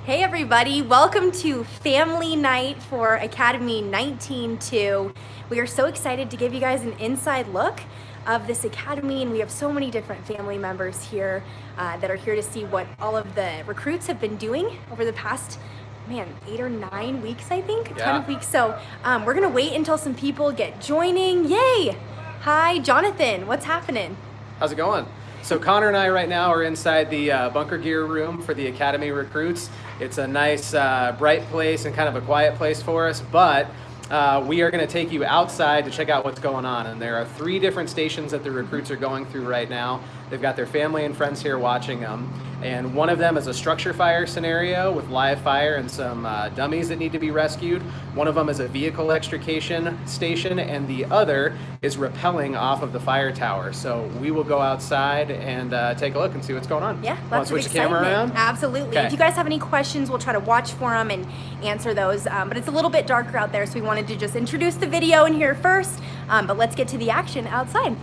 Hey everybody, welcome to Family Night for Academy 19-2. We are so excited to give you guys an inside look of this academy, and we have so many different family members here that are here to see what all of the recruits have been doing over the past 8 or 9 weeks, I think, a ton of weeks. So we're gonna wait until some people get joining. Yay! Hi, Jonathan, what's happening? How's it going? So Connor and I right now are inside the bunker gear room for the Academy recruits. It's a nice, bright place and kind of a quiet place for us, but we are going to take you outside to check out what's going on. And there are 3 different stations that the recruits are going through right now. They've got their family and friends here watching them. And one of them is a structure fire scenario with live fire and some dummies that need to be rescued. One of them is a vehicle extrication station, and the other is rappelling off of the fire tower. So we will go outside and take a look and see what's going on. Yeah, Want to switch the camera around? Absolutely. Okay. If you guys have any questions, we'll try to watch for them and answer those. But it's a little bit darker out there, so we wanted to just introduce the video in here first. But let's get to the action outside.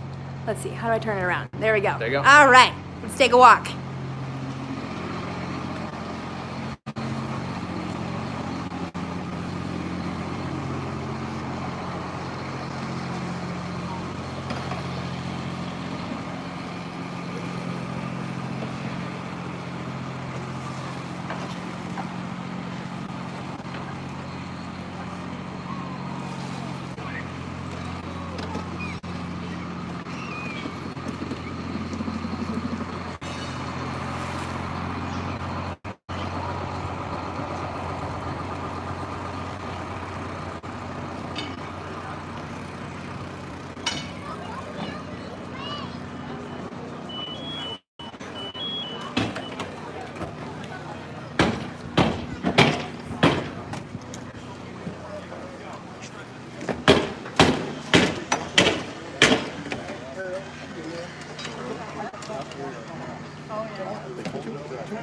Let's see, how do I turn it around? There we go. There you go. All right, let's take a walk.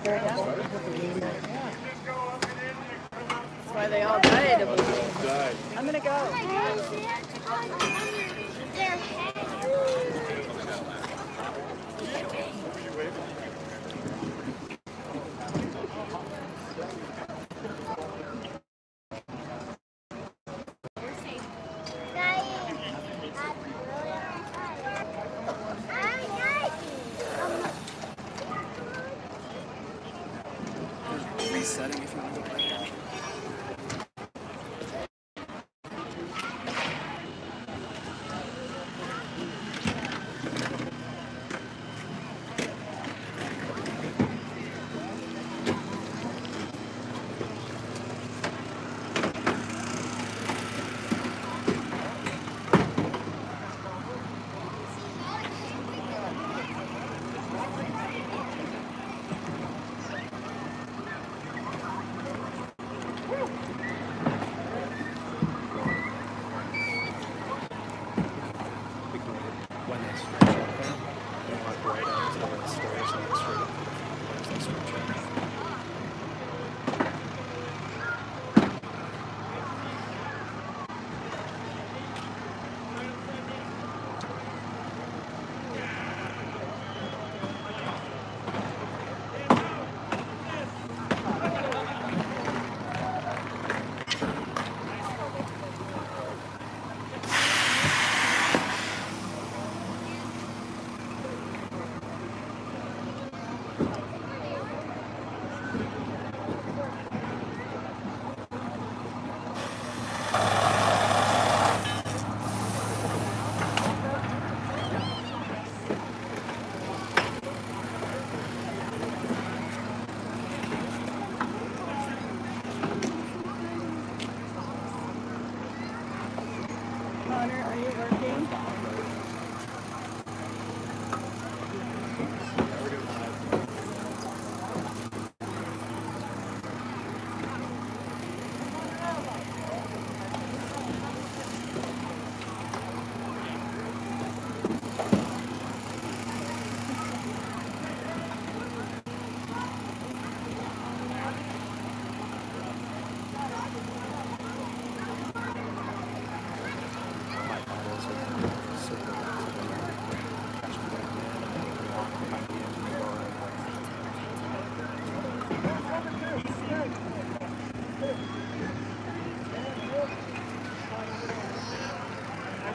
That's why they all died. I'm gonna go. Resetting if you want to look like that.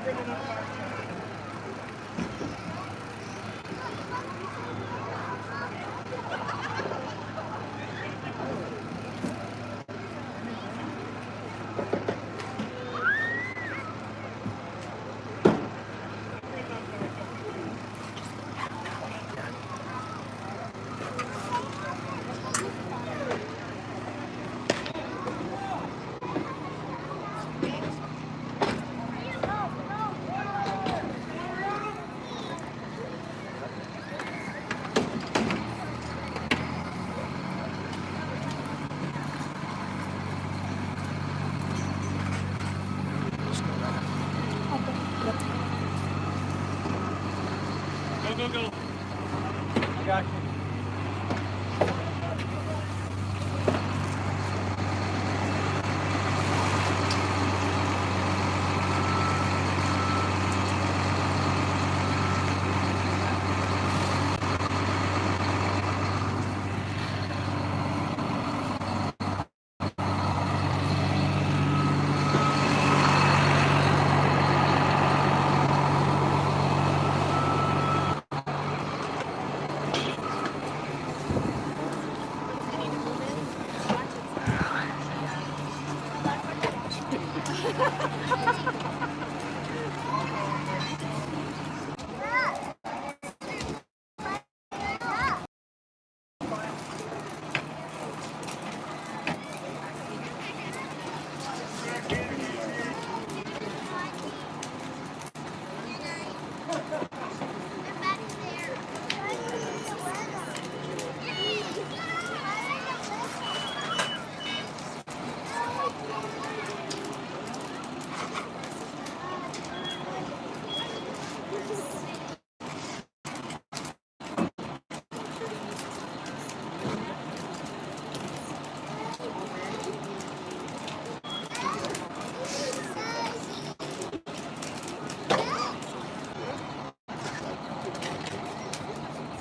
Go, go, go. I got you.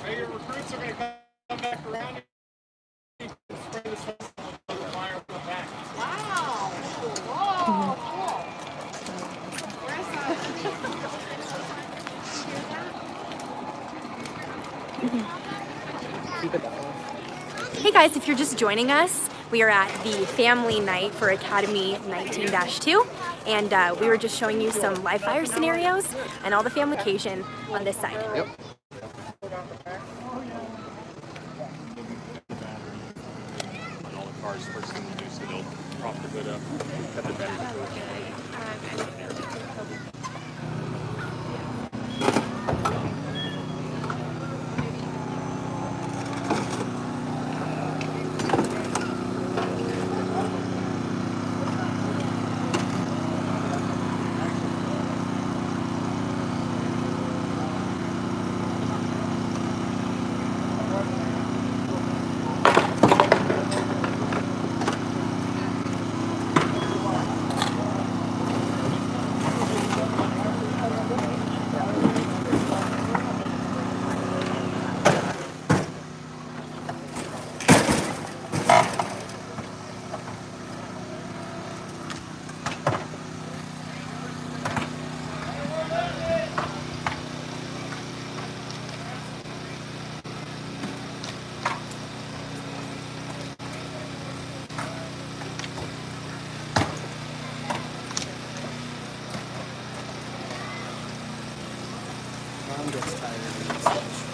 Hey, your recruits are going to come back around and spray this fire from the back. Wow. Whoa, cool. Where's Hey guys, if you're just joining us, we are at the family night for Academy 19-2, and we were just showing you some live fire scenarios and all the family occasion on this side. Yep. all the cars first thing you do, so they'll prop the hood up, cut the battery. Mom gets tired of this stuff.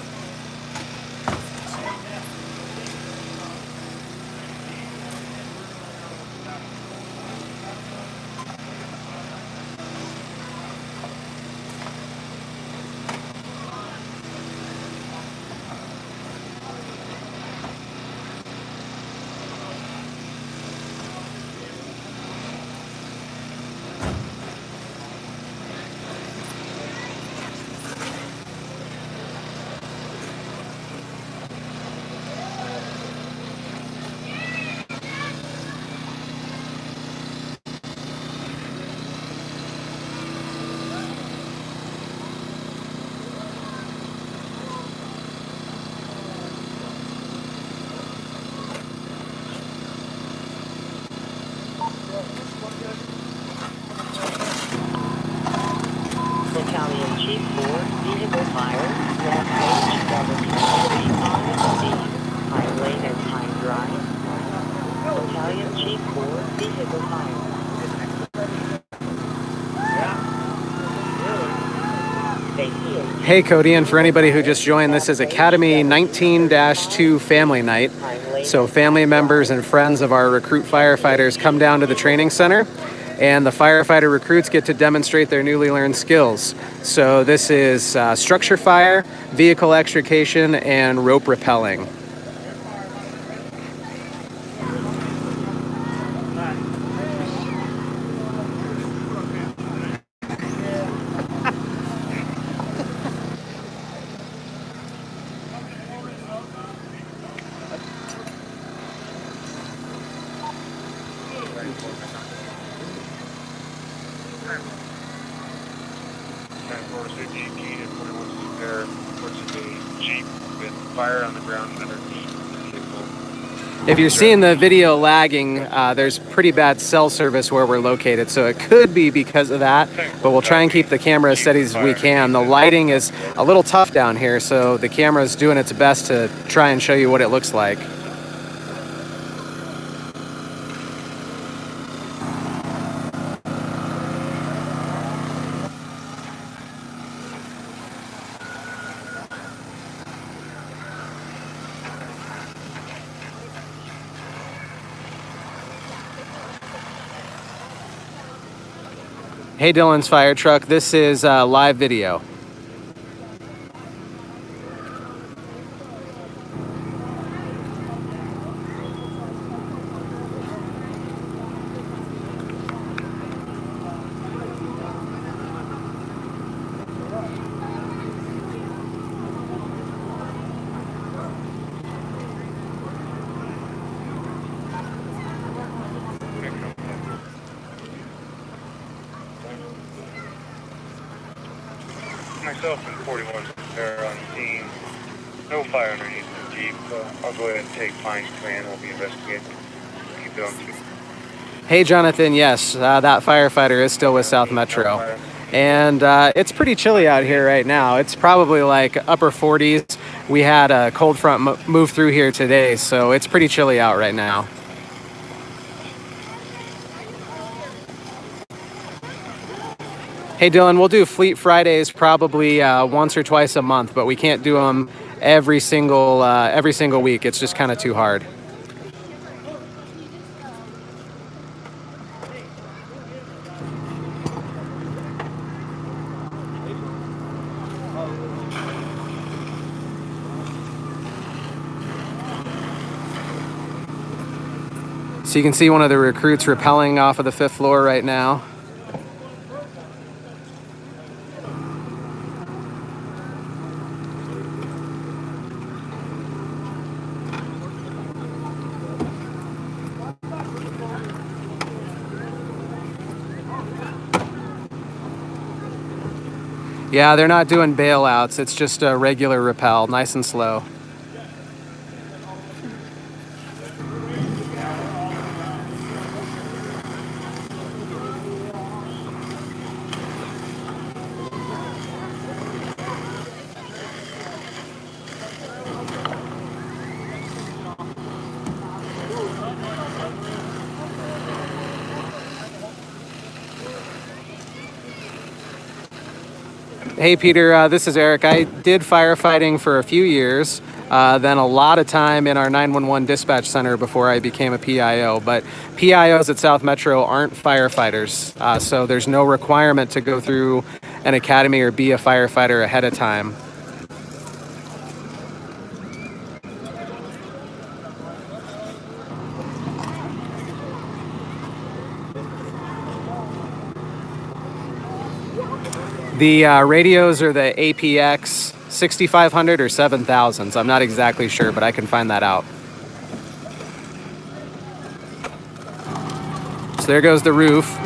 Hey Cody, and for anybody who just joined, this is Academy 19-2 Family Night. So family members and friends of our recruit firefighters come down to the training center, and the firefighter recruits get to demonstrate their newly learned skills. So this is structure fire, vehicle extrication, and rope rappelling. Fire on the ground underneath. If you're seeing the video lagging, there's pretty bad cell service where we're located, so it could be because of that, but we'll try and keep the camera as steady as we can. The lighting is a little tough down here, so the camera is doing its best to try and show you what it looks like. Hey Dylan's fire truck, this is live video. Myself and 41 there on scene. No fire underneath the Jeep. I'll go ahead and take Fine's command. We'll be investigating. Keep it on scene. Hey Jonathan, yes, that firefighter is still with South Metro. And it's pretty chilly out here right now. It's probably like upper 40s. We had a cold front move through here today, so it's pretty chilly out right now. Hey Dylan, we'll do Fleet Fridays probably once or twice a month, but we can't do them every single week. It's just kind of too hard. So you can see one of the recruits rappelling off of the 5th floor right now. Yeah, they're not doing bailouts. It's just a regular rappel, nice and slow. Hey Peter, this is Eric. I did firefighting for a few years, then a lot of time in our 911 dispatch center before I became a PIO. But PIOs at South Metro aren't firefighters, so there's no requirement to go through an academy or be a firefighter ahead of time. The radios are the APX 6500 or 7000s. I'm not exactly sure, but I can find that out. So there goes the roof.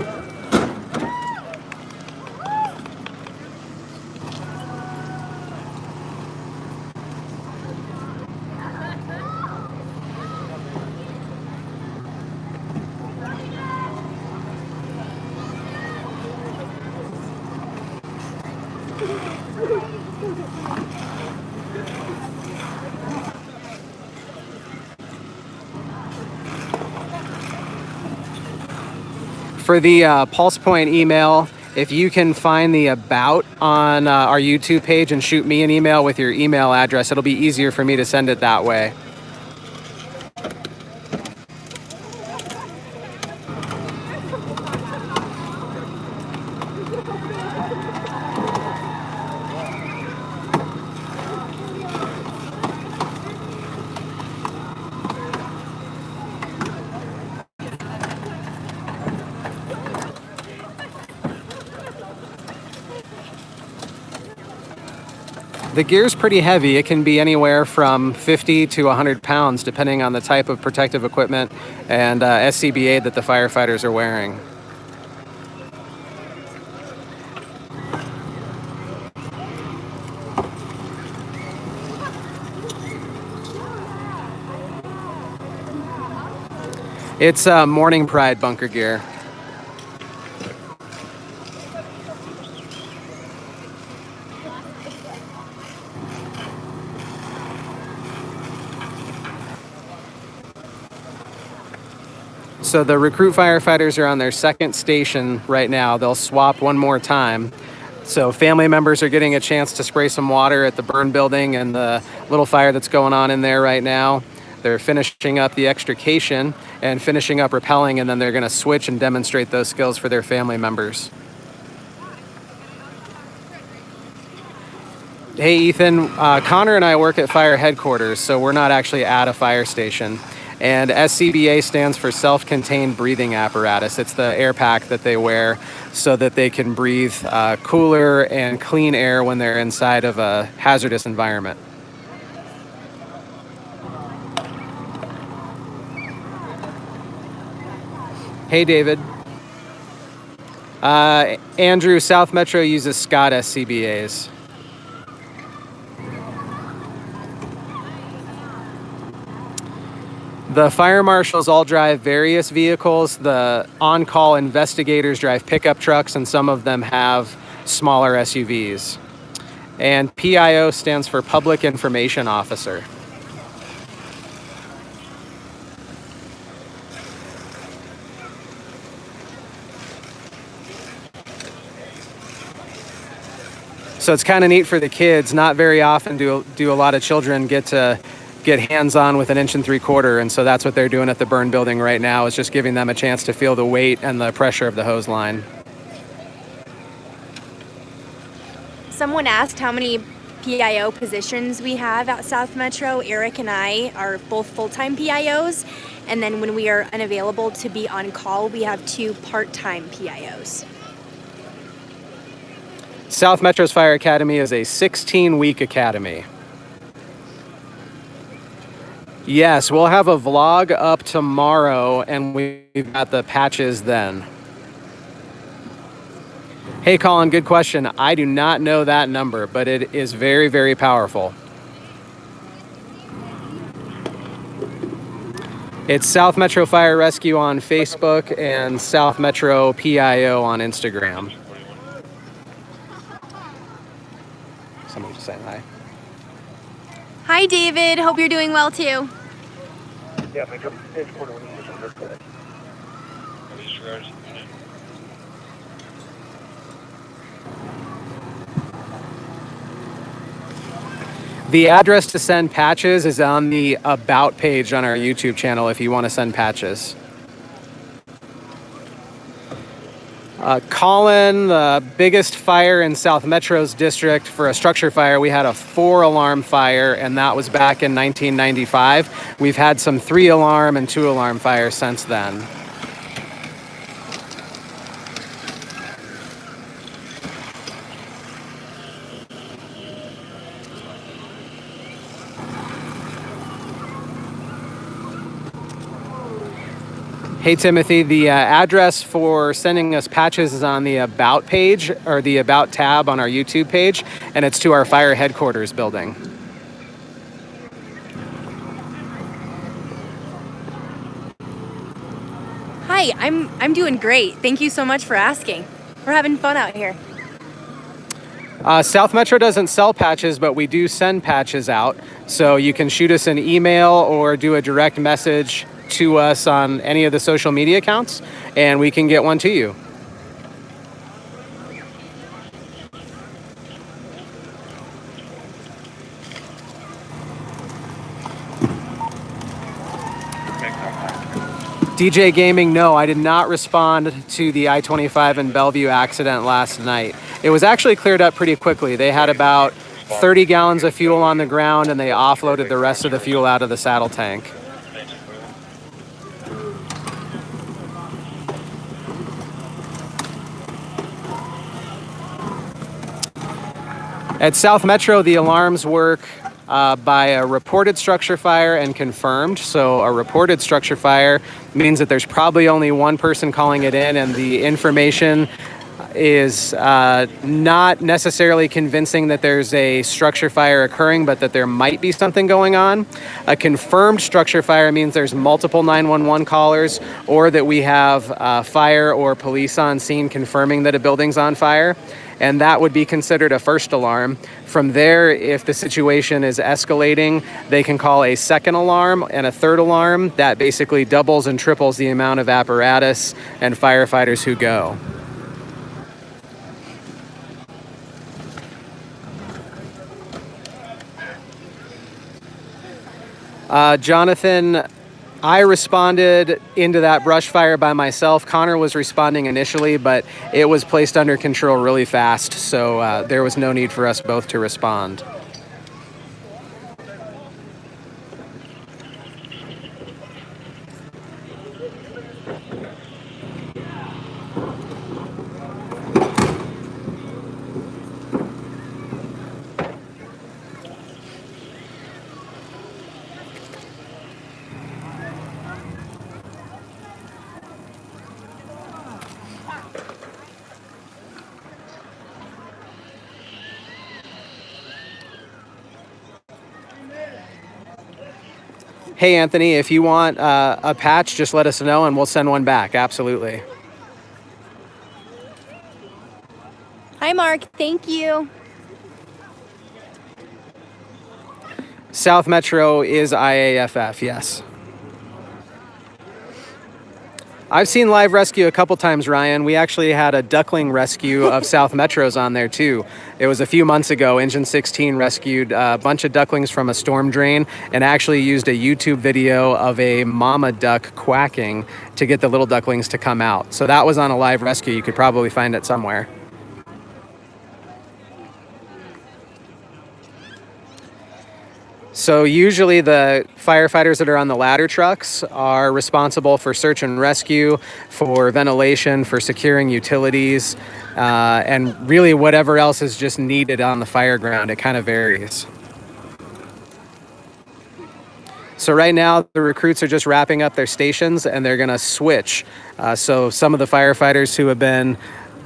For the pulse point email, If you can find the About on our YouTube page and shoot me an email with your email address, it'll be easier for me to send it that way. The gear's pretty heavy. It can be anywhere from 50 to 100 pounds, depending on the type of protective equipment and SCBA that the firefighters are wearing. It's Morning Pride bunker gear. So the recruit firefighters are on their second station right now. They'll swap one more time. So family members are getting a chance to spray some water at the burn building and the little fire that's going on in there right now. They're finishing up the extrication and finishing up rappelling, and then they're going to switch and demonstrate those skills for their family members. Hey, Ethan, Connor and I work at fire headquarters, so we're not actually at a fire station. And SCBA stands for self-contained breathing apparatus. It's the air pack that they wear so that they can breathe cooler and clean air when they're inside of a hazardous environment. Hey, David. Andrew, South Metro uses Scott SCBAs. The fire marshals all drive various vehicles. The on-call investigators drive pickup trucks, and some of them have smaller SUVs. And PIO stands for Public Information Officer. So it's kind of neat for the kids. Not very often do a lot of children get hands-on with an 1 3/4 inch, and so that's what they're doing at the burn building right now, is just giving them a chance to feel the weight and the pressure of the hose line. Someone asked how many PIO positions we have at South Metro. Eric and I are both full-time PIOs, and then when we are unavailable to be on call, we have 2 part-time PIOs. South Metro's Fire Academy is a 16-week academy. Yes, we'll have a vlog up tomorrow, and we've got the patches then. Hey, Colin, good question. I do not know that number, but it is very, very powerful. It's South Metro Fire Rescue on Facebook and South Metro PIO on Instagram. Somebody just saying hi. Hi, David. Hope you're doing well, too. Yeah, make up the quarter when you get under credit. The address to send patches is on the About page on our YouTube channel if you want to send patches. Colin, the biggest fire in South Metro's district for a structure fire, we had a 4-alarm fire, and that was back in 1995. We've had some 3-alarm and 2-alarm fires since then. Hey, Timothy, the address for sending us patches is on the About page, or the About tab on our YouTube page, and it's to our fire headquarters building. Hi, I'm doing great. Thank you so much for asking. We're having fun out here. South Metro doesn't sell patches, but we do send patches out. So you can shoot us an email or do a direct message to us on any of the social media accounts, and we can get one to you. DJ Gaming, no, I did not respond to the I-25 in Bellevue accident last night. It was actually cleared up pretty quickly. They had about 30 gallons of fuel on the ground and they offloaded the rest of the fuel out of the saddle tank. At South Metro, the alarms work by a reported structure fire and confirmed. So a reported structure fire means that there's probably only one person calling it in, and the information is not necessarily convincing that there's a structure fire occurring, but that there might be something going on. A confirmed structure fire means there's multiple 911 callers, or that we have fire or police on scene confirming that a building's on fire. And that would be considered a first alarm. From there, if the situation is escalating, they can call a second alarm and a third alarm. That basically doubles and triples the amount of apparatus and firefighters who go. Jonathan, I responded into that brush fire by myself. Connor was responding initially, but it was placed under control really fast, so there was no need for us both to respond. Hey, Anthony, if you want a patch, just let us know and we'll send one back. Absolutely. Hi, Mark. Thank you. South Metro is IAFF, yes. I've seen live rescue a couple times, Ryan. We actually had a duckling rescue of South Metros on there too. It was a few months ago. Engine 16 rescued a bunch of ducklings from a storm drain and actually used a YouTube video of a mama duck quacking to get the little ducklings to come out. So that was on a live rescue. You could probably find it somewhere. So usually the firefighters that are on the ladder trucks are responsible for search and rescue, for ventilation, for securing utilities, and really whatever else is just needed on the fire ground. It kind of varies. So right now the recruits are just wrapping up their stations and they're going to switch. So some of the firefighters who have been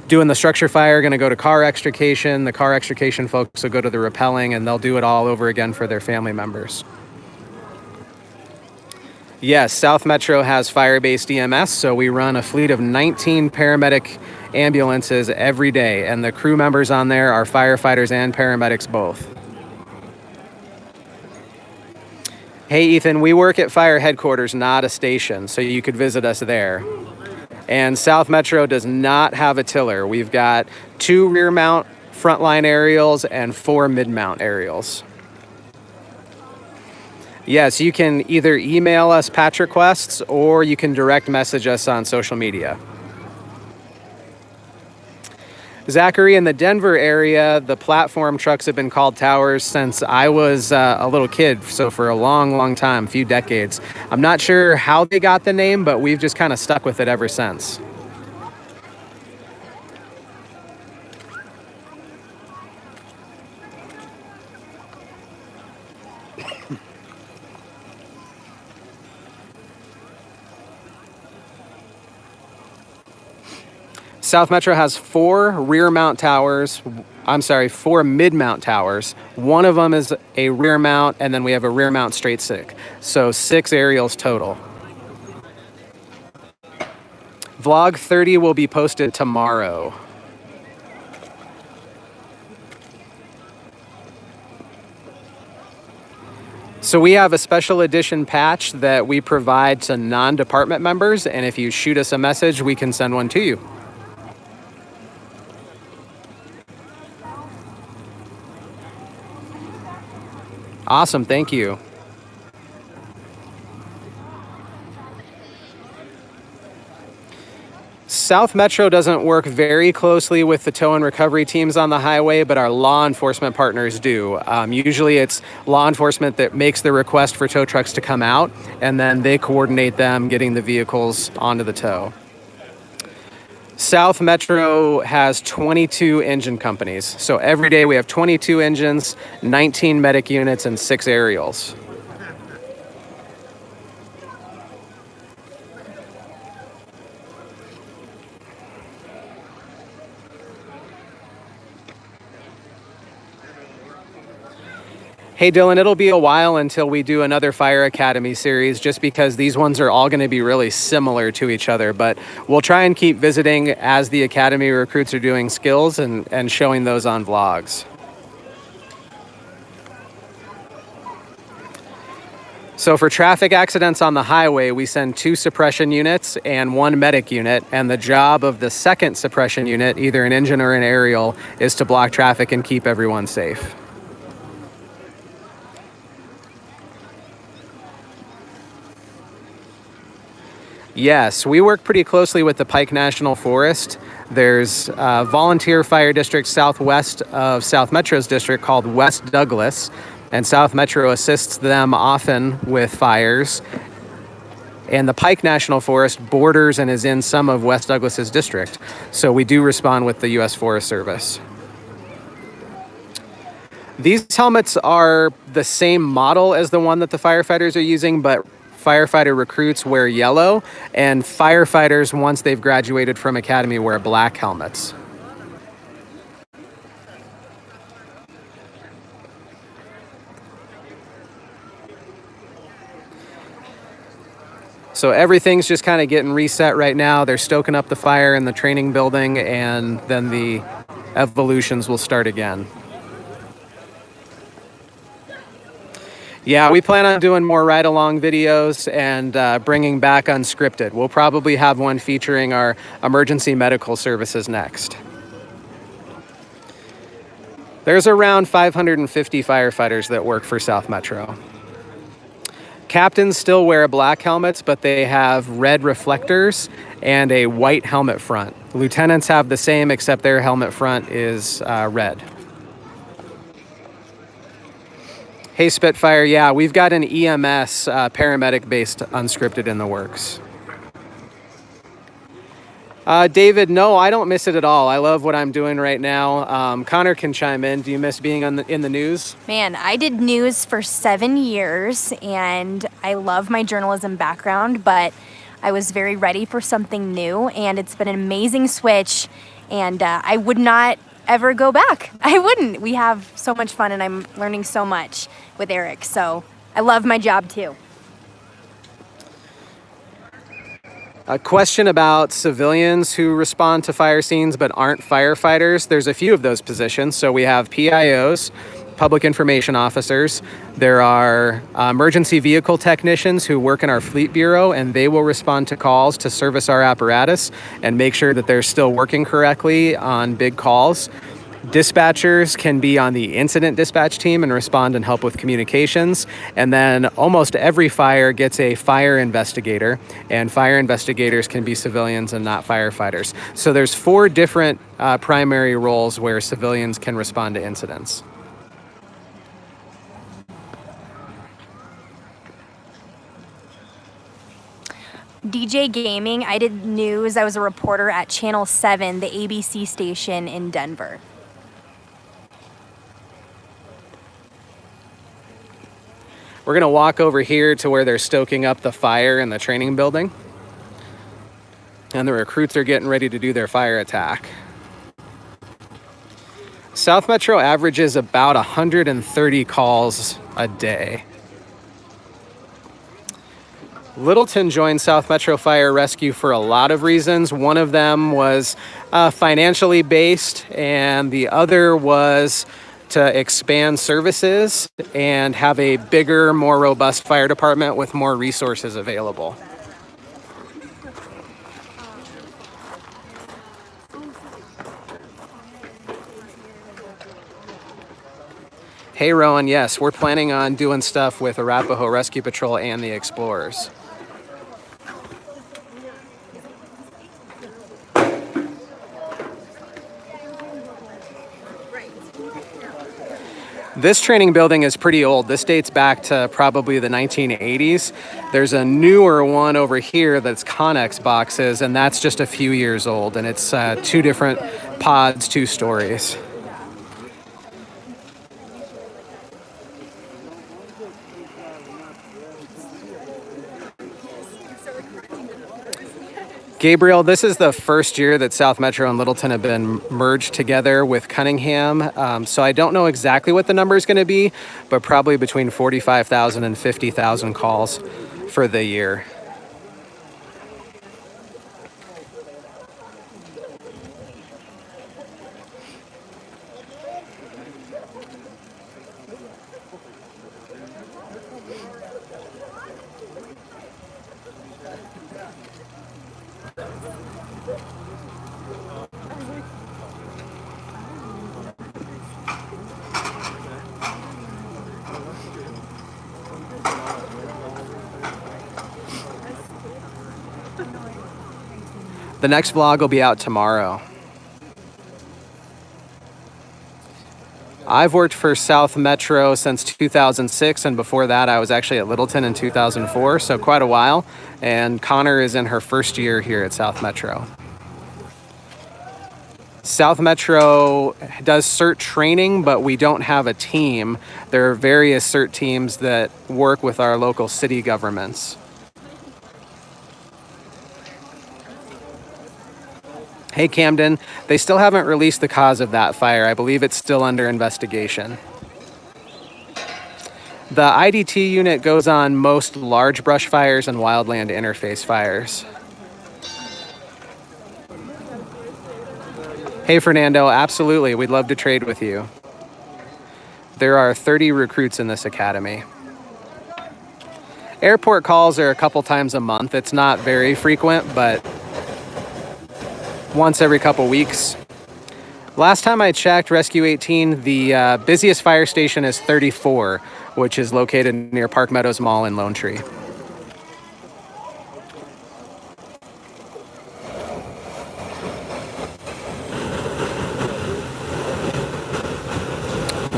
doing the structure fire are going to go to car extrication. The car extrication folks will go to the rappelling, and they'll do it all over again for their family members. Yes, South Metro has fire-based EMS, so we run a fleet of 19 paramedic ambulances every day, and the crew members on there are firefighters and paramedics both. Hey, Ethan, we work at fire headquarters, not a station, so you could visit us there. And South Metro does not have a tiller. We've got 2 rear mount frontline aerials and 4 mid mount aerials. Yes, you can either email us patch requests or you can direct message us on social media. Zachary, in the Denver area, the platform trucks have been called towers since I was a little kid, so for a long, long time, a few decades. I'm not sure how they got the name, but we've just kind of stuck with it ever since. South Metro has 4 rear mount towers. 4 mid mount towers. One of them is a rear mount, and then we have a rear mount straight stick. So 6 aerials total. Vlog 30 will be posted tomorrow. So we have a special edition patch that we provide to non-department members, and if you shoot us a message, we can send one to you. Awesome, thank you. South Metro doesn't work very closely with the tow and recovery teams on the highway, but our law enforcement partners do. Usually it's law enforcement that makes the request for tow trucks to come out, and then they coordinate them getting the vehicles onto the tow. South Metro has 22 engine companies. So every day we have 22 engines, 19 medic units, and 6 aerials. Hey Dylan, it'll be a while until we do another Fire Academy series just because these ones are all going to be really similar to each other, but we'll try and keep visiting as the Academy recruits are doing skills and showing those on vlogs. So for traffic accidents on the highway, we send 2 suppression units and 1 medic unit, and the job of the second suppression unit, either an engine or an aerial, is to block traffic and keep everyone safe. Yes, we work pretty closely with the Pike National Forest. There's a volunteer fire district southwest of South Metro's district called West Douglas, and South Metro assists them often with fires. And the Pike National Forest borders and is in some of West Douglas's district, so we do respond with the U.S. Forest Service. These helmets are the same model as the one that the firefighters are using, but firefighter recruits wear yellow, and firefighters, once they've graduated from academy, wear black helmets. So everything's just kind of getting reset right now. They're stoking up the fire in the training building, and then the evolutions will start again. Yeah, we plan on doing more ride-along videos and bringing back unscripted. We'll probably have one featuring our emergency medical services next. There's around 550 firefighters that work for South Metro. Captains still wear black helmets, but they have red reflectors and a white helmet front. Lieutenants have the same, except their helmet front is red. Hey Spitfire, yeah, we've got an EMS paramedic-based unscripted in the works. David, no, I don't miss it at all. I love what I'm doing right now. Connor can chime in. Do you miss being in the news? Man, I did news for 7 years, and I love my journalism background, but I was very ready for something new, and it's been an amazing switch, and I would not ever go back. I wouldn't. We have so much fun, and I'm learning so much with Eric, so I love my job too. A question about civilians who respond to fire scenes but aren't firefighters. There's a few of those positions. So we have PIOs, public information officers. There are emergency vehicle technicians who work in our fleet bureau, and they will respond to calls to service our apparatus and make sure that they're still working correctly on big calls. Dispatchers can be on the incident dispatch team and respond and help with communications. And then almost every fire gets a fire investigator, and fire investigators can be civilians and not firefighters. So there's 4 different primary roles where civilians can respond to incidents. DJ Gaming, I did news. I was a reporter at Channel 7, the ABC station in Denver. We're going to walk over here to where they're stoking up the fire in the training building. And the recruits are getting ready to do their fire attack. South Metro averages about 130 calls a day. Littleton joined South Metro Fire Rescue for a lot of reasons. One of them was financially based, and the other was to expand services and have a bigger, more robust fire department with more resources available. Hey Rowan, yes, we're planning on doing stuff with Arapahoe Rescue Patrol and the Explorers. This training building is pretty old. This dates back to probably the 1980s. There's a newer one over here that's Connex boxes, and that's just a few years old, and it's 2 different pods, 2 stories. Gabriel, this is the first year that South Metro and Littleton have been merged together with Cunningham. So I don't know exactly what the number is going to be, but probably between 45,000 and 50,000 calls for the year. The next vlog will be out tomorrow. I've worked for South Metro since 2006, and before that I was actually at Littleton in 2004, so quite a while. And Connor is in her first year here at South Metro. South Metro does CERT training, but we don't have a team. There are various CERT teams that work with our local city governments. Hey Camden, they still haven't released the cause of that fire. I believe it's still under investigation. The IDT unit goes on most large brush fires and wildland interface fires. Hey Fernando, absolutely, we'd love to trade with you. There are 30 recruits in this academy. Airport calls are a couple times a month. It's not very frequent, but once every couple weeks. Last time I checked, Rescue 18, the busiest fire station is 34, which is located near Park Meadows Mall in Lone Tree.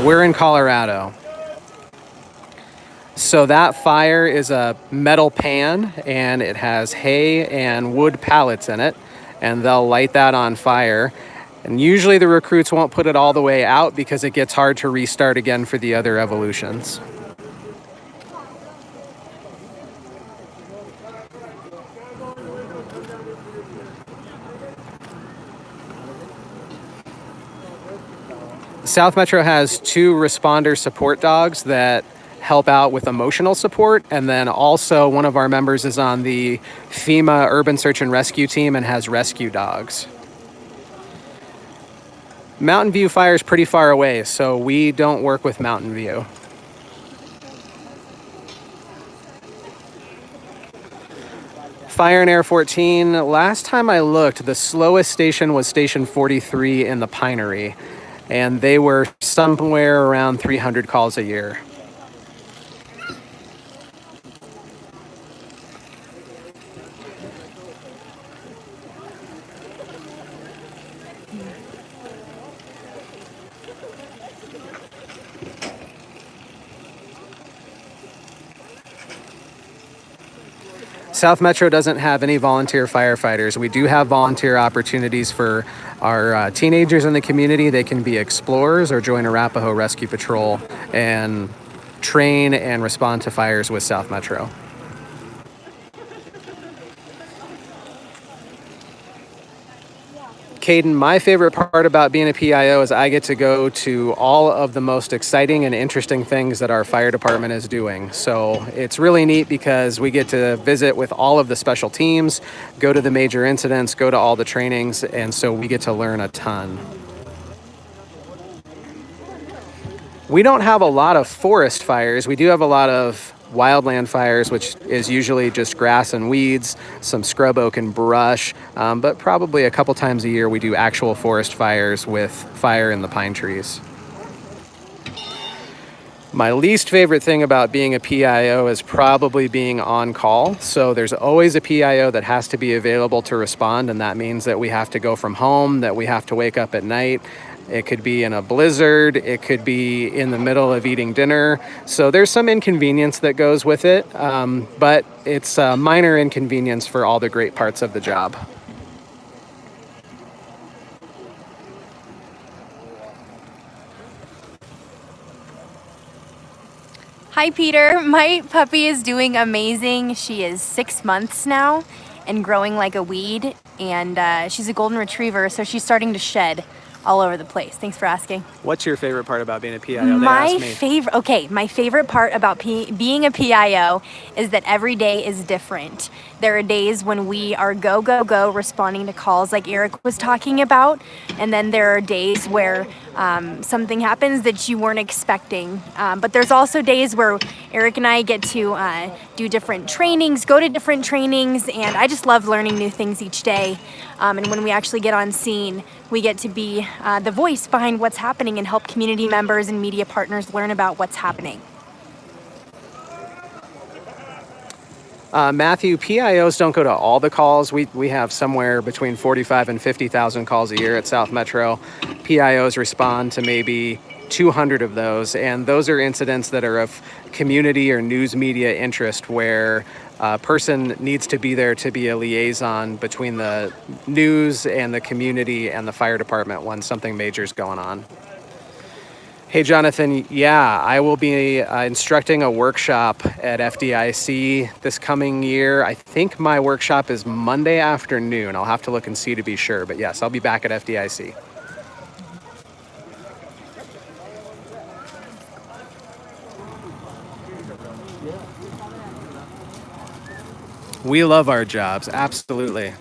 We're in Colorado. So that fire is a metal pan, and it has hay and wood pallets in it, and they'll light that on fire. And usually the recruits won't put it all the way out because it gets hard to restart again for the other evolutions. South Metro has 2 responder support dogs that help out with emotional support, and then also one of our members is on the FEMA Urban Search and Rescue team and has rescue dogs. Mountain View Fire is pretty far away, so we don't work with Mountain View. Fire and Air 14, last time I looked, the slowest station was Station 43 in the Pinery, and they were somewhere around 300 calls a year. South Metro doesn't have any volunteer firefighters. We do have volunteer opportunities for our teenagers in the community. They can be explorers or join Arapahoe Rescue Patrol and train and respond to fires with South Metro. Caden, my favorite part about being a PIO is I get to go to all of the most exciting and interesting things that our fire department is doing. So it's really neat because we get to visit with all of the special teams, go to the major incidents, go to all the trainings, and so we get to learn a ton. We don't have a lot of forest fires. We do have a lot of wildland fires, which is usually just grass and weeds, some scrub oak and brush, but probably a couple times a year we do actual forest fires with fire in the pine trees. My least favorite thing about being a PIO is probably being on call. So there's always a PIO that has to be available to respond, and that means that we have to go from home, that we have to wake up at night, It could be in a blizzard. It could be in the middle of eating dinner. So there's some inconvenience that goes with it, but it's a minor inconvenience for all the great parts of the job. Hi, Peter. My puppy is doing amazing. She is 6 months now and growing like a weed, and she's a golden retriever, so she's starting to shed all over the place. Thanks for asking. What's your favorite part about being a PIO? My favorite part about being a PIO is that every day is different. There are days when we are go, go, go responding to calls like Eric was talking about. And then there are days where something happens that you weren't expecting. But there's also days where Eric and I get to do different trainings, go to different trainings, and I just love learning new things each day. And when we actually get on scene, we get to be the voice behind what's happening and help community members and media partners learn about what's happening. Matthew, PIOs don't go to all the calls. We have somewhere between 45 and 50,000 calls a year at South Metro. PIOs respond to maybe 200 of those, and those are incidents that are of community or news media interest where a person needs to be there to be a liaison between the news and the community and the fire department when something major is going on. Hey, Jonathan, yeah, I will be instructing a workshop at FDIC this coming year. I think my workshop is Monday afternoon. I'll have to look and see to be sure, but yes, I'll be back at FDIC. We love our jobs, absolutely.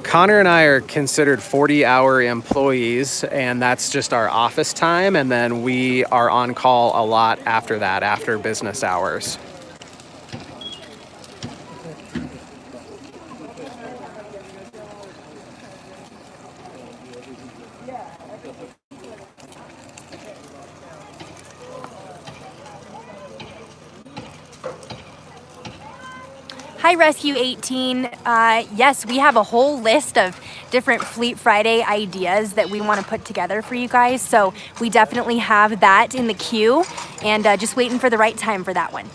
Connor and I are considered 40-hour employees, and that's just our office time, and then we are on call a lot after that, after business hours. Hi, Rescue 18. Yes, we have a whole list of different Fleet Friday ideas that we want to put together for you guys. So we definitely have that in the queue, and just waiting for the right time for that one.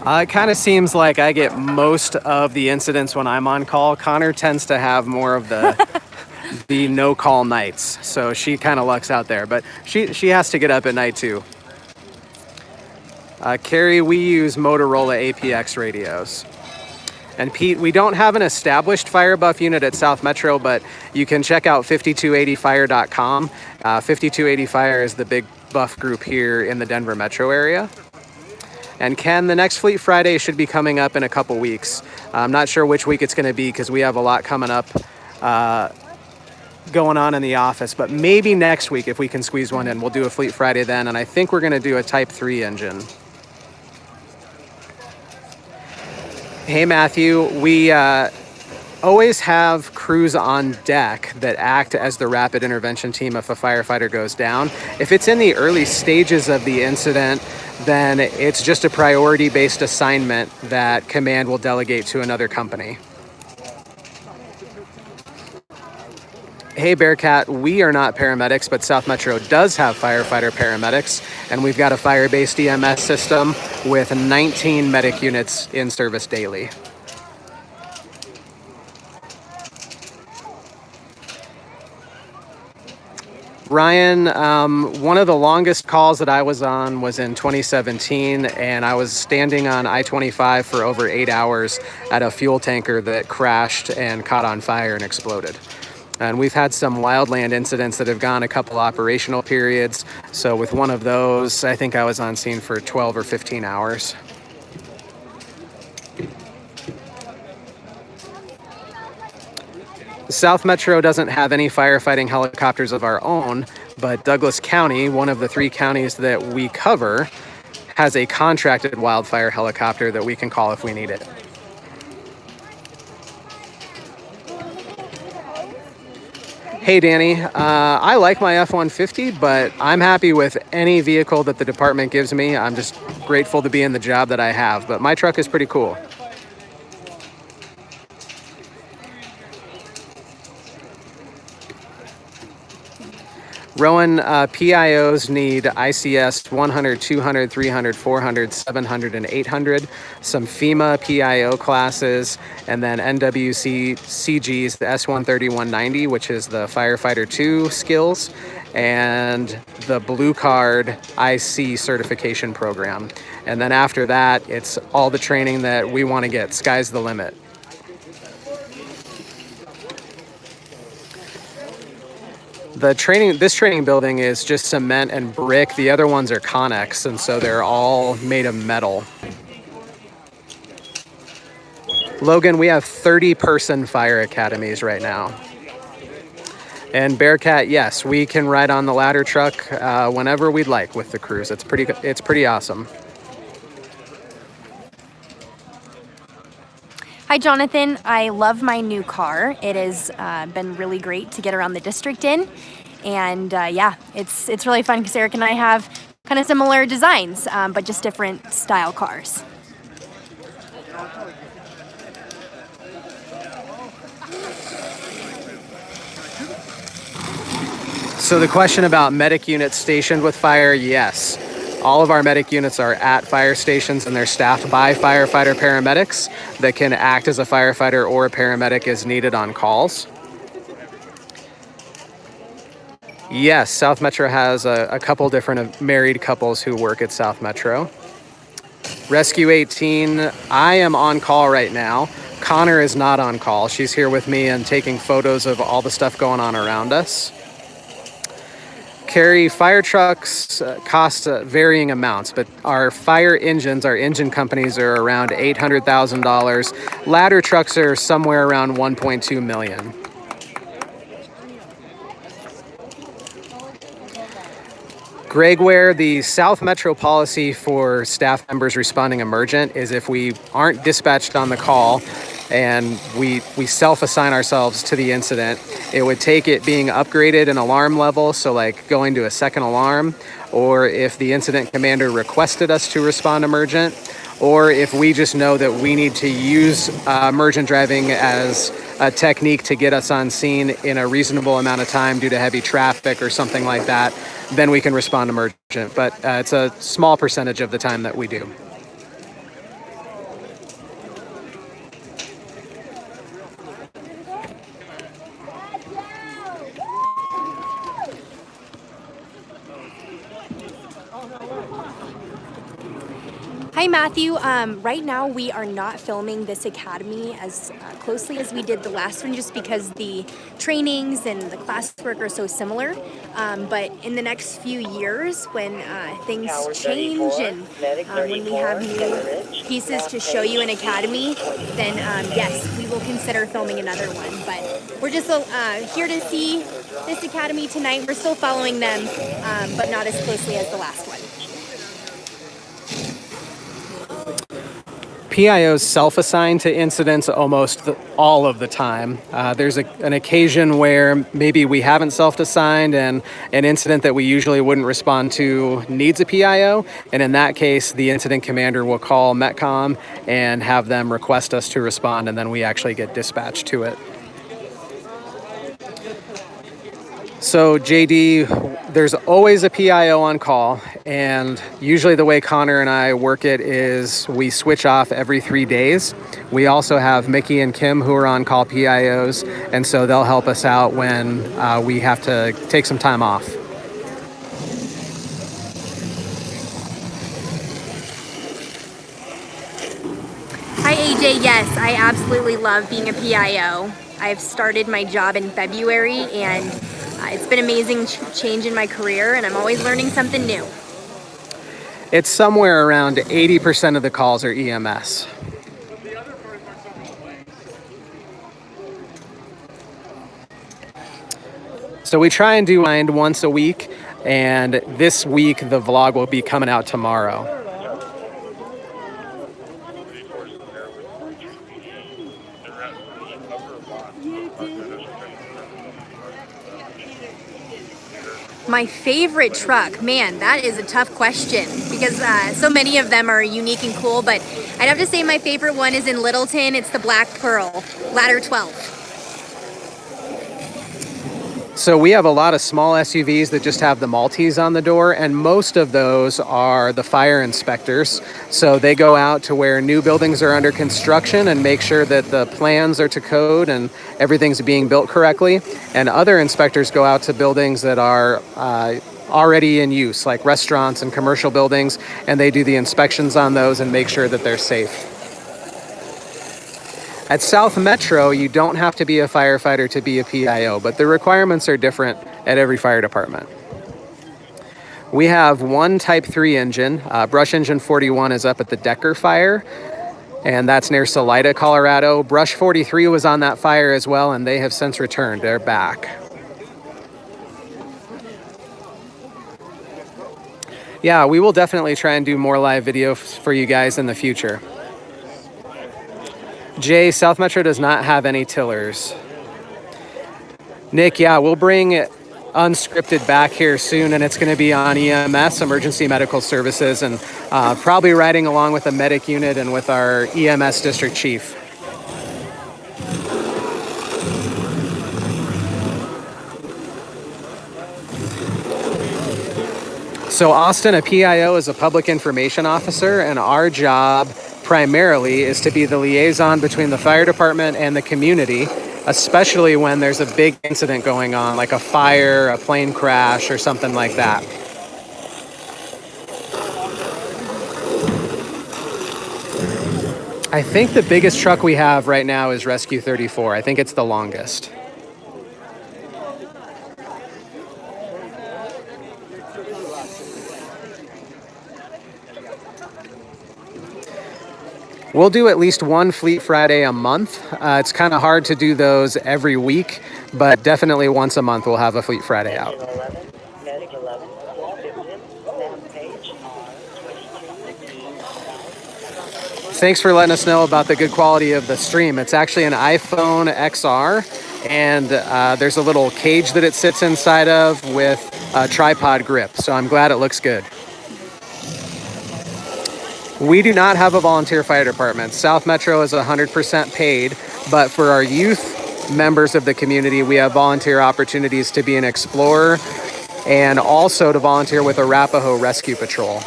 It kind of seems like I get most of the incidents when I'm on call. Connor tends to have more of the the no-call nights, so she kind of lucks out there, but she has to get up at night too. Carrie, we use Motorola APX radios. And Pete, we don't have an established fire buff unit at South Metro, but you can check out 5280fire.com. 5280fire is the big buff group here in the Denver metro area. And Ken, the next Fleet Friday should be coming up in a couple weeks. I'm not sure which week it's going to be because we have a lot coming up going on in the office, but maybe next week if we can squeeze one in, we'll do a Fleet Friday then, and I think we're going to do a Type 3 engine. Hey Matthew, we always have crews on deck that act as the rapid intervention team if a firefighter goes down. If it's in the early stages of the incident, then it's just a priority-based assignment that command will delegate to another company. Hey Bearcat, we are not paramedics, but South Metro does have firefighter paramedics, and we've got a fire-based EMS system with 19 medic units in service daily. Ryan, one of the longest calls that I was on was in 2017, and I was standing on I-25 for over 8 hours at a fuel tanker that crashed and caught on fire and exploded. And we've had some wildland incidents that have gone a couple operational periods. So with one of those, I think I was on scene for 12 or 15 hours. South Metro doesn't have any firefighting helicopters of our own, but Douglas County, one of the 3 counties that we cover, has a contracted wildfire helicopter that we can call if we need it. Hey Danny, I like my F-150, but I'm happy with any vehicle that the department gives me. I'm just grateful to be in the job that I have, but my truck is pretty cool. Rowan, PIOs need ICS 100, 200, 300, 400, 700, and 800, some FEMA PIO classes, and then NWC CGs, the S130-190, which is the Firefighter 2 skills, and the Blue Card IC certification program. And then after that, it's all the training that we want to get. Sky's the limit. This training building is just cement and brick. The other ones are Connex, and so they're all made of metal. Logan, we have 30-person fire academies right now. And Bearcat, yes, we can ride on the ladder truck whenever we'd like with the crews. It's pretty awesome. Hi, Jonathan. I love my new car. It has been really great to get around the district in. And yeah, it's really fun because Eric and I have kind of similar designs, but just different style cars. So the question about medic units stationed with fire, yes. All of our medic units are at fire stations, and they're staffed by firefighter paramedics that can act as a firefighter or a paramedic as needed on calls. Yes, South Metro has a couple different married couples who work at South Metro. Rescue 18, I am on call right now. Connor is not on call. She's here with me and taking photos of all the stuff going on around us. Carrie, fire trucks cost varying amounts, but our fire engines, our engine companies are around $800,000. Ladder trucks are somewhere around $1.2 million. Greg Ware, the South Metro policy for staff members responding emergent is if we aren't dispatched on the call and we self-assign ourselves to the incident, it would take it being upgraded in alarm level, so like going to a second alarm, or if the incident commander requested us to respond emergent, or if we just know that we need to use emergent driving as a technique to get us on scene in a reasonable amount of time due to heavy traffic or something like that, then we can respond emergent. But it's a small percentage of the time that we do. Hi, Matthew. Right now we are not filming this academy as closely as we did the last one, just because the trainings and the classwork are so similar. But in the next few years, when things change and when we have new pieces to show you in academy, then yes, we will consider filming another one. But we're just here to see this academy tonight. We're still following them, but not as closely as the last one. PIOs self-assign to incidents almost all of the time. There's an occasion where maybe we haven't self-assigned and an incident that we usually wouldn't respond to needs a PIO, and in that case, the incident commander will call Metcom and have them request us to respond, and then we actually get dispatched to it. So JD, there's always a PIO on call, and usually the way Connor and I work it is we switch off every 3 days. We also have Mickey and Kim who are on call PIOs, and so they'll help us out when we have to take some time off. Hi AJ, yes, I absolutely love being a PIO. I've started my job in February, and it's been amazing change in my career, and I'm always learning something new. It's somewhere around 80% of the calls are EMS. So we try and do once a week, and this week the vlog will be coming out tomorrow. My favorite truck, man, that is a tough question because so many of them are unique and cool, but I'd have to say my favorite one is in Littleton. It's the Black Pearl, Ladder 12. So we have a lot of small SUVs that just have the Maltese on the door, and most of those are the fire inspectors. So they go out to where new buildings are under construction and make sure that the plans are to code and everything's being built correctly. And other inspectors go out to buildings that are already in use, like restaurants and commercial buildings, and they do the inspections on those and make sure that they're safe. At South Metro, you don't have to be a firefighter to be a PIO, but the requirements are different at every fire department. We have one Type 3 engine. Brush Engine 41 is up at the Decker Fire, and that's near Salida, Colorado. Brush 43 was on that fire as well, and they have since returned. They're back. Yeah, we will definitely try and do more live videos for you guys in the future. Jay, South Metro does not have any tillers. Nick, yeah, we'll bring Unscripted back here soon, and it's going to be on EMS, Emergency Medical Services, and probably riding along with the medic unit and with our EMS district chief. So Austin, a PIO, is a public information officer, and our job primarily is to be the liaison between the fire department and the community, especially when there's a big incident going on, like a fire, a plane crash, or something like that. I think the biggest truck we have right now is Rescue 34. I think it's the longest. We'll do at least one Fleet Friday a month. It's kind of hard to do those every week, but definitely once a month we'll have a Fleet Friday out. Thanks for letting us know about the good quality of the stream. It's actually an iPhone XR, and there's a little cage that it sits inside of with a tripod grip, so I'm glad it looks good. We do not have a volunteer fire department. South Metro is 100% paid, but for our youth members of the community, we have volunteer opportunities to be an explorer and also to volunteer with Arapahoe Rescue Patrol.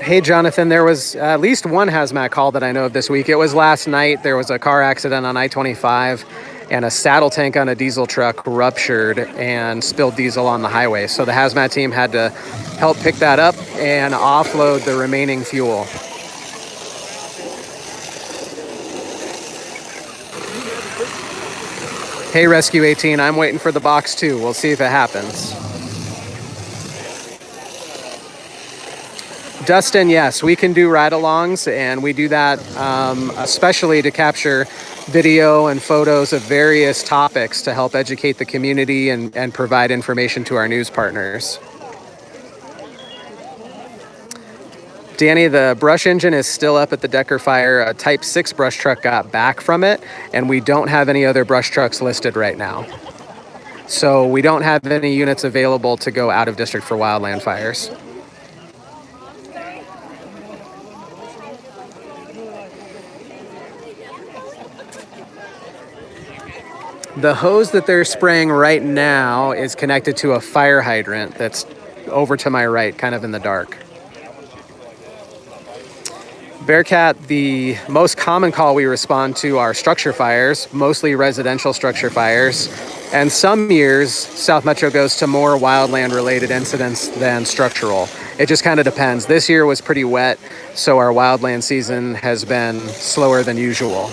Hey, Jonathan, there was at least one hazmat call that I know of this week. It was last night. There was a car accident on I-25, and a saddle tank on a diesel truck ruptured and spilled diesel on the highway. So the hazmat team had to help pick that up and offload the remaining fuel. Hey, Rescue 18, I'm waiting for the box too. We'll see if it happens. Dustin, yes, we can do ride-alongs, and we do that especially to capture video and photos of various topics to help educate the community and provide information to our news partners. Danny, the brush engine is still up at the Decker Fire. A Type 6 brush truck got back from it, and we don't have any other brush trucks listed right now. So we don't have any units available to go out of district for wildland fires. The hose that they're spraying right now is connected to a fire hydrant that's over to my right, kind of in the dark. Bearcat, the most common call we respond to are structure fires, mostly residential structure fires. And some years, South Metro goes to more wildland-related incidents than structural. It just kind of depends. This year was pretty wet, so our wildland season has been slower than usual.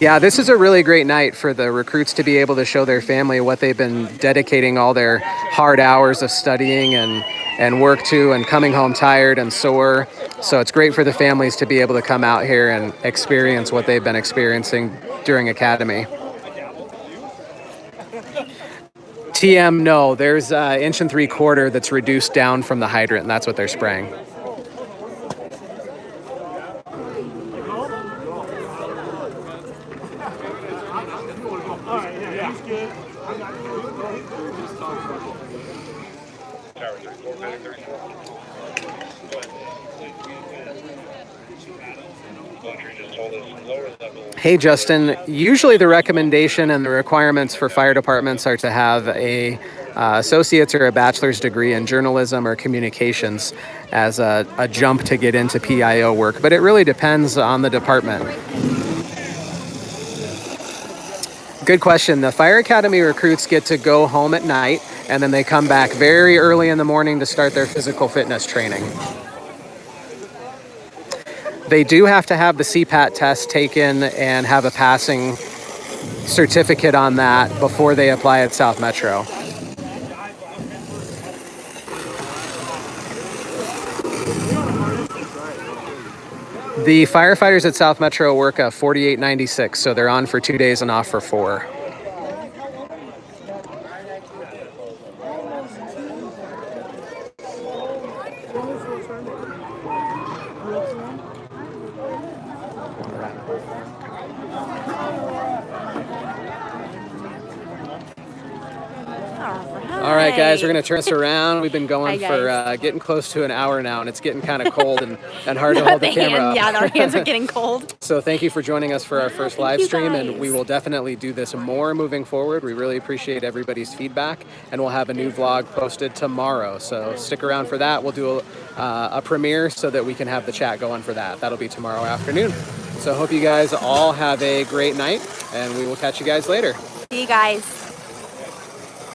Yeah, this is a really great night for the recruits to be able to show their family what they've been dedicating all their hard hours of studying and work to, and coming home tired and sore. So it's great for the families to be able to come out here and experience what they've been experiencing during Academy. TM, no. There's 1 3/4 that's reduced down from the hydrant, and that's what they're spraying. Hey, Justin, usually the recommendation and the requirements for fire departments are to have a associate's or a bachelor's degree in journalism or communications as a jump to get into PIO work, but it really depends on the department. Good question. The Fire Academy recruits get to go home at night, and then they come back very early in the morning to start their physical fitness training. They do have to have the CPAT test taken and have a passing certificate on that before they apply at South Metro. The firefighters at South Metro work a 48.96, so they're on for 2 days and off for 4. All right, guys, we're going to turn this around. We've been going for getting close to an hour now, and it's getting kind of cold and hard to hold the camera up. Yeah, our hands are getting cold. So thank you for joining us for our first live stream, and we will definitely do this more moving forward. We really appreciate everybody's feedback, and we'll have a new vlog posted tomorrow. So stick around for that. We'll do a premiere so that we can have the chat going for that. That'll be tomorrow afternoon. So I hope you guys all have a great night, and we will catch you guys later. See you guys.